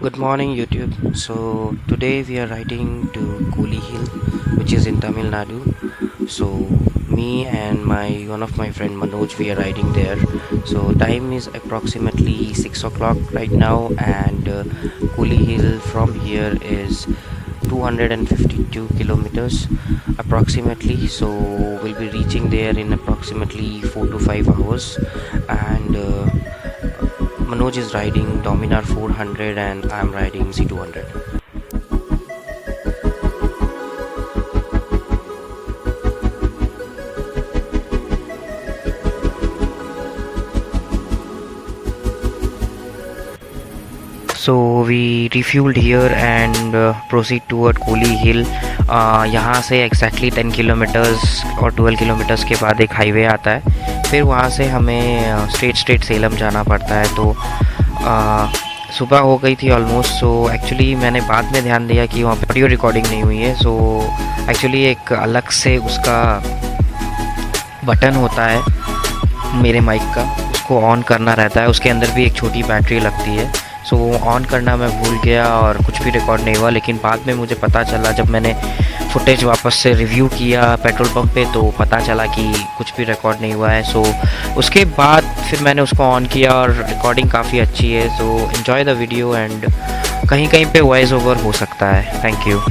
Good morning YouTube. So today we are riding to Kolli Hill, which is in Tamil Nadu. So me and one of my friend Manoj, we are riding there. So time is approximately 6 o'clock right now, and Kolli Hill from here is 252 kilometers approximately. So we'll be reaching there in approximately 4 to 5 hours, and Manoj is riding Dominar 400 and I'm riding C200. So we refueled here and proceed toward Kolli Hill. यहाँ से exactly 10 kilometres और 12 kilometres के बाद एक highway आता है, फिर वहाँ से हमें स्ट्रेट सेलम जाना पड़ता है। तो सुबह हो गई थी ऑलमोस्ट। सो एक्चुअली मैंने बाद में ध्यान दिया कि वहाँ पर ऑडियो रिकॉर्डिंग नहीं हुई है। सो एक्चुअली एक अलग से उसका बटन होता है मेरे माइक का, उसको ऑन करना रहता है, उसके अंदर भी एक छोटी बैटरी लगती है। सो ऑन करना मैं भूल गया और कुछ भी रिकॉर्ड नहीं हुआ। लेकिन बाद में मुझे पता चला, जब मैंने फुटेज वापस से रिव्यू किया पेट्रोल पंप पे, तो पता चला कि कुछ भी रिकॉर्ड नहीं हुआ है। सो उसके बाद फिर मैंने उसको ऑन किया और रिकॉर्डिंग काफ़ी अच्छी है। So enjoy the video, and कहीं कहीं पे वॉइस ओवर हो सकता है। Thank you.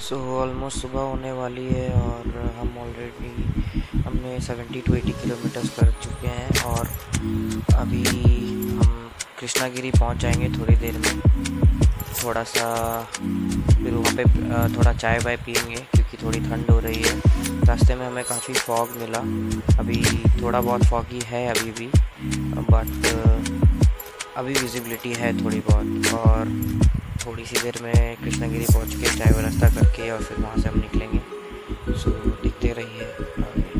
सो ऑलमोस्ट सुबह होने वाली है और हमने 70 to 80 किलोमीटर्स कर चुके हैं और अभी हम कृष्णागिरी पहुंच जाएंगे थोड़ी देर में। थोड़ा सा फिर वहाँ पे थोड़ा चाय वाय पियेंगे क्योंकि थोड़ी ठंड हो रही है। रास्ते में हमें काफ़ी फॉग मिला, अभी थोड़ा बहुत फॉगी है अभी भी, बट अभी विजिबिलिटी है थोड़ी बहुत। और थोड़ी सी देर में कृष्णागिरी पहुंच के चाय व्यवस्था करके और फिर वहाँ से हम निकलेंगे। सो दिखते रहिए आगे।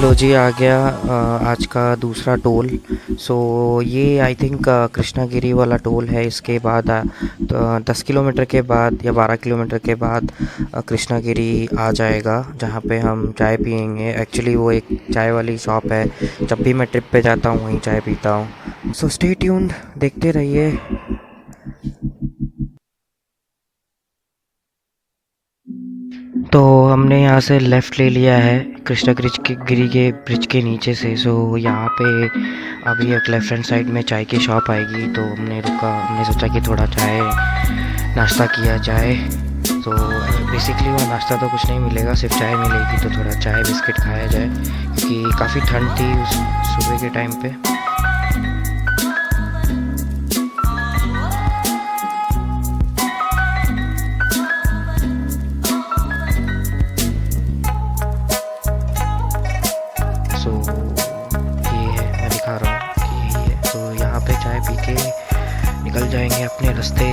लो जी, आ गया आज का दूसरा टोल। सो ये आई थिंक कृष्णागिरी वाला टोल है। इसके बाद 10 किलोमीटर के बाद या 12 किलोमीटर के बाद कृष्णागिरी आ जाएगा, जहाँ पे हम चाय पियेंगे। एक्चुअली वो एक चाय वाली शॉप है, जब भी मैं ट्रिप पे जाता हूँ वहीं चाय पीता हूँ। सो स्टे ट्यून्ड, देखते रहिए। तो हमने यहाँ से लेफ़्ट ले लिया है कृष्णागिरी के ब्रिज के नीचे से। सो यहाँ पे अभी एक लेफ़्ट हैंड साइड में चाय की शॉप आएगी, तो हमने सोचा कि थोड़ा चाय नाश्ता किया जाए। तो बेसिकली वहाँ नाश्ता तो कुछ नहीं मिलेगा, सिर्फ चाय मिलेगी। तो थोड़ा चाय बिस्किट खाया जाए क्योंकि काफ़ी ठंड थी उस सुबह के टाइम पे। निकल जाएंगे अपने रास्ते।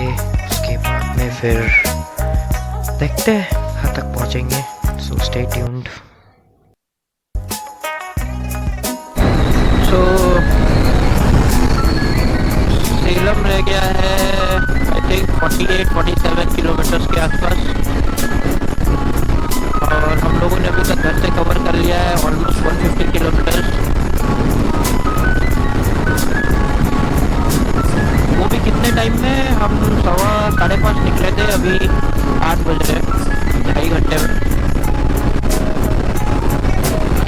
उसके बाद में फिर देखते हैं कहाँ तक पहुँचेंगे। So stay tuned. So Salem रह गया है 48-47 किलोमीटर्स के आसपास। और हम लोगों ने अभी तक घर से कवर कर लिया है ऑलमोस्ट 150 किलोमीटर्स। वो भी कितने टाइम में, हम 5:15 निकले थे, अभी 8 बज रहे, 2.5 घंटे में।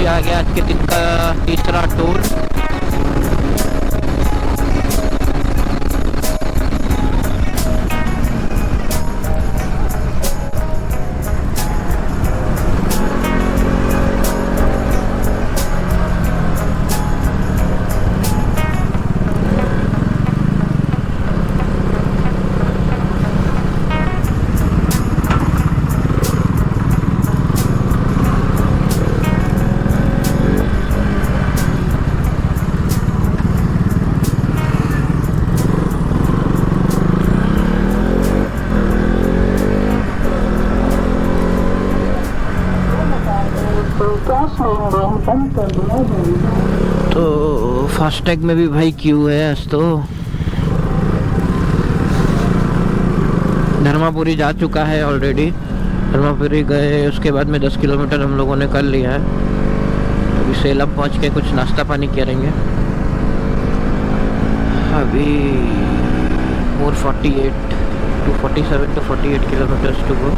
ये आ गया आज के दिन का तीसरा टूर। तो फास्टैग में भी भाई क्यू है आज तो। धर्मापुरी जा चुका है ऑलरेडी। धर्मापुरी गए, उसके बाद में 10 किलोमीटर हम लोगों ने कर लिया है। अभी सेलम पहुंच के कुछ नाश्ता पानी करेंगे। अभी 47 to 48 kilometres to go.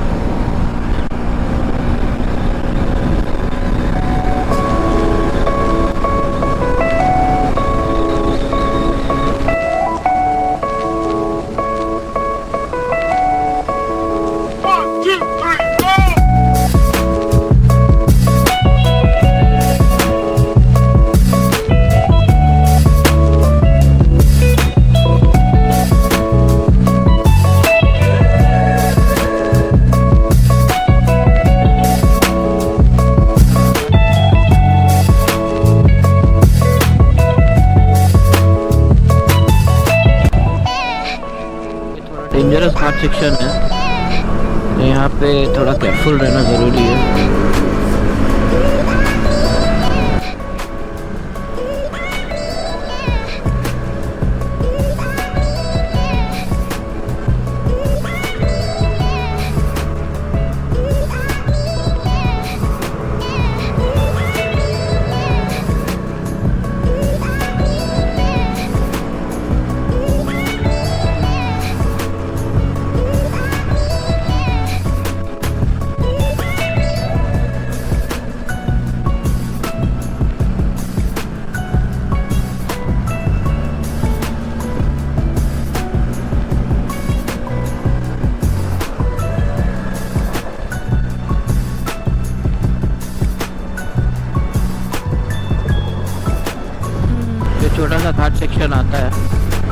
Dangerous ghat section है, यहाँ पे थोड़ा केयरफुल रहना ज़रूरी है। छोटा सा घाट सेक्शन आता है,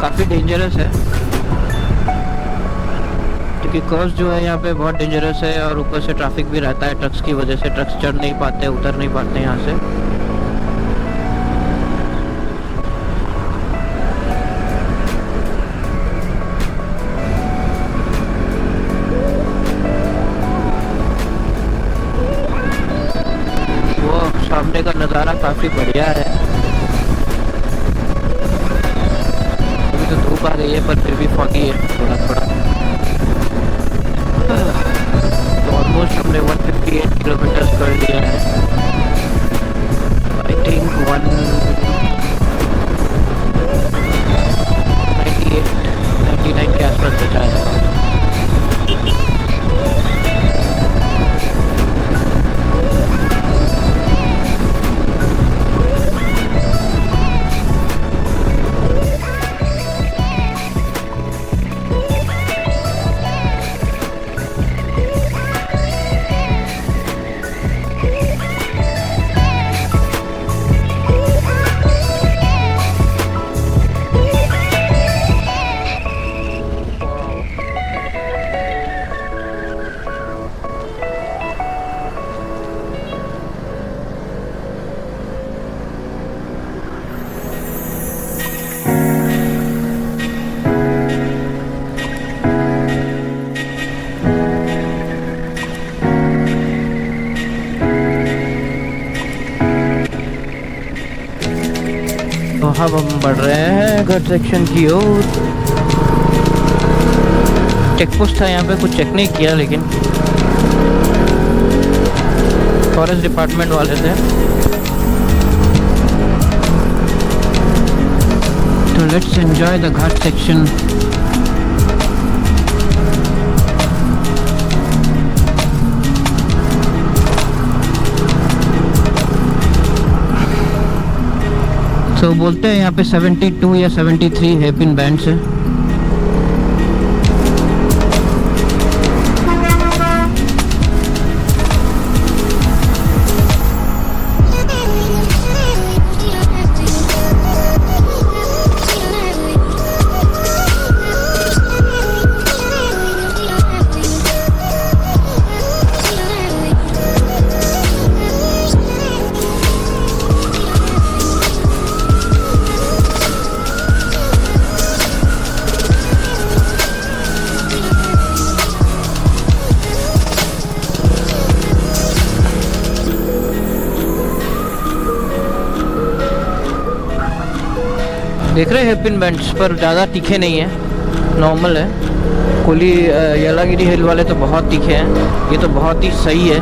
काफ़ी डेंजरस है क्योंकि कर्व्स जो है यहाँ पे बहुत डेंजरस है और ऊपर से ट्रैफिक भी रहता है ट्रक्स की वजह से। ट्रक्स चढ़ नहीं पाते, उतर नहीं पाते यहाँ से। वो सामने का नज़ारा काफ़ी बढ़िया है। तो धूप आ गई है पर फिर भी फॉगी है थोड़ा थोड़ा। तो ऑलमोस्ट हमने 158 किलोमीटर्स कर लिया है। आई थिंक 198-99 के आसपास बचा है। अब हम बढ़ रहे हैं घाट सेक्शन की ओर। चेक पोस्ट था यहाँ पे, कुछ चेक नहीं किया, लेकिन फॉरेस्ट डिपार्टमेंट वाले थे। तो let's enjoy the Ghat section. तो बोलते हैं यहाँ पे 72 या 73 हेयरपिन बैंड्स है। देख रहे हैं पिन बैंड्स पर ज़्यादा तीखे नहीं है, नॉर्मल है। कोली येलागिरी हिल वाले तो बहुत तीखे हैं, ये तो बहुत ही सही है।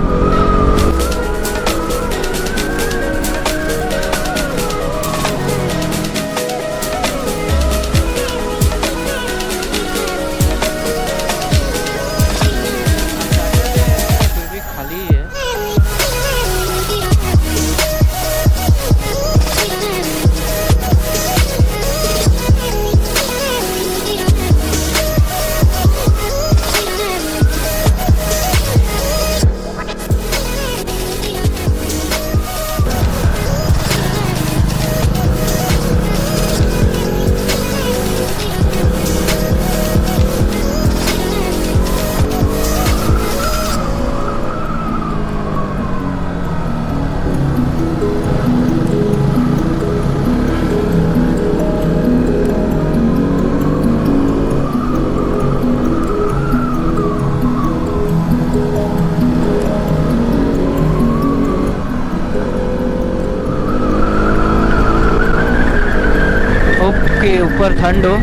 ऊपर ठंड हो।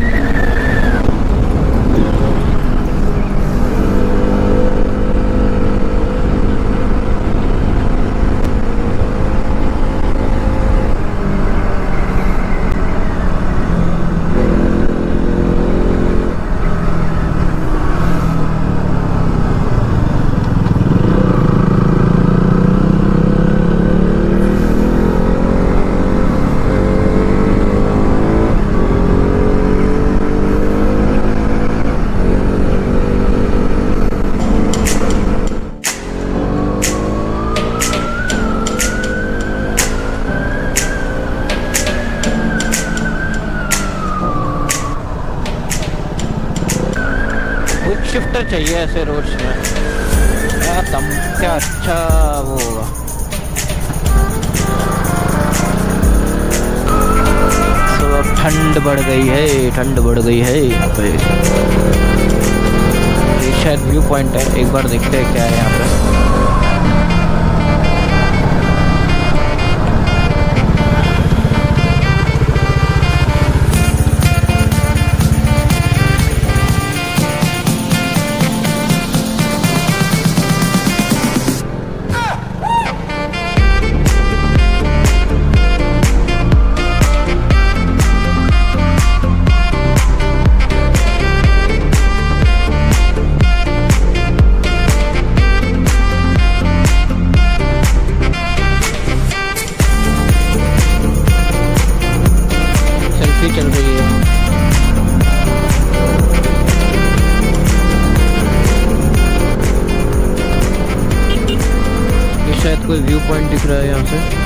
शिफ्टर चाहिए ऐसे रोड्स में, दम क्या अच्छा वो होगा। तो अब ठंड बढ़ गई है, ठंड बढ़ गई है यहाँ पे। ये शायद व्यू पॉइंट है, एक बार देखते हैं क्या है यहाँ पे। चल रही है। ये शायद कोई व्यू पॉइंट दिख रहा है यहाँ से।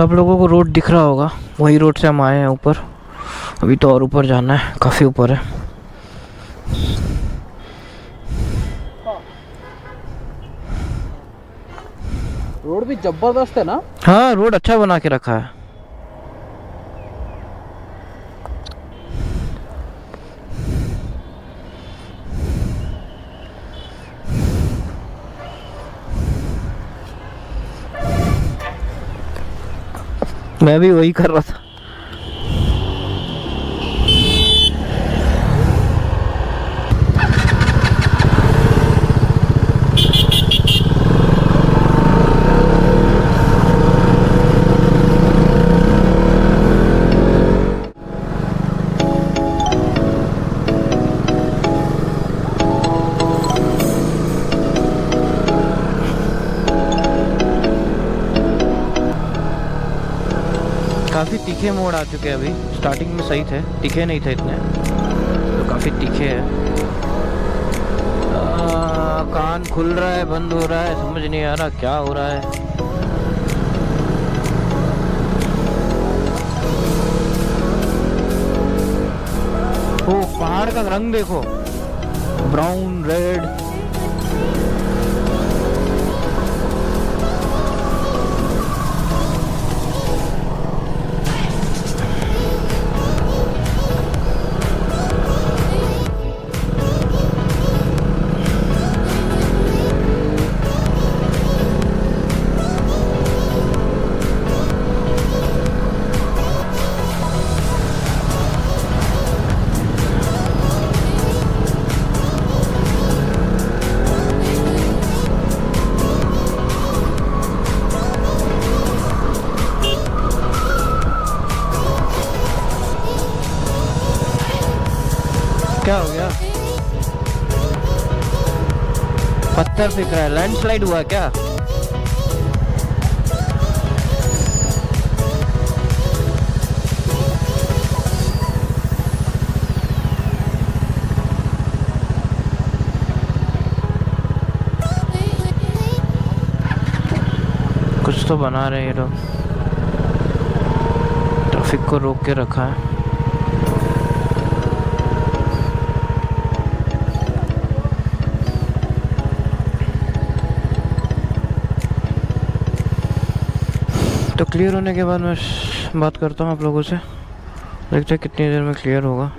सब लोगों को रोड दिख रहा होगा, वही रोड से हम आए हैं ऊपर। अभी तो और ऊपर जाना है, काफ़ी ऊपर है। रोड भी जबरदस्त है ना? हाँ, रोड अच्छा बना के रखा है। मैं भी वही कर रहा था। काफ़ी तीखे मोड़ आ चुके हैं अभी। स्टार्टिंग में सही थे, तीखे नहीं थे इतने, तो काफ़ी तीखे है। कान खुल रहा है, बंद हो रहा है, समझ नहीं आ रहा क्या हो रहा है। ओ पहाड़ का रंग देखो, ब्राउन रेड। क्या हो गया? पत्थर फेंक रहा है, लैंडस्लाइड हुआ क्या? कुछ तो बना रहे हैं ये लोग, ट्रैफिक को रोक के रखा है। तो क्लियर होने के बाद मैं बात करता हूँ आप लोगों से, देखते हैं कितनी देर में क्लियर होगा।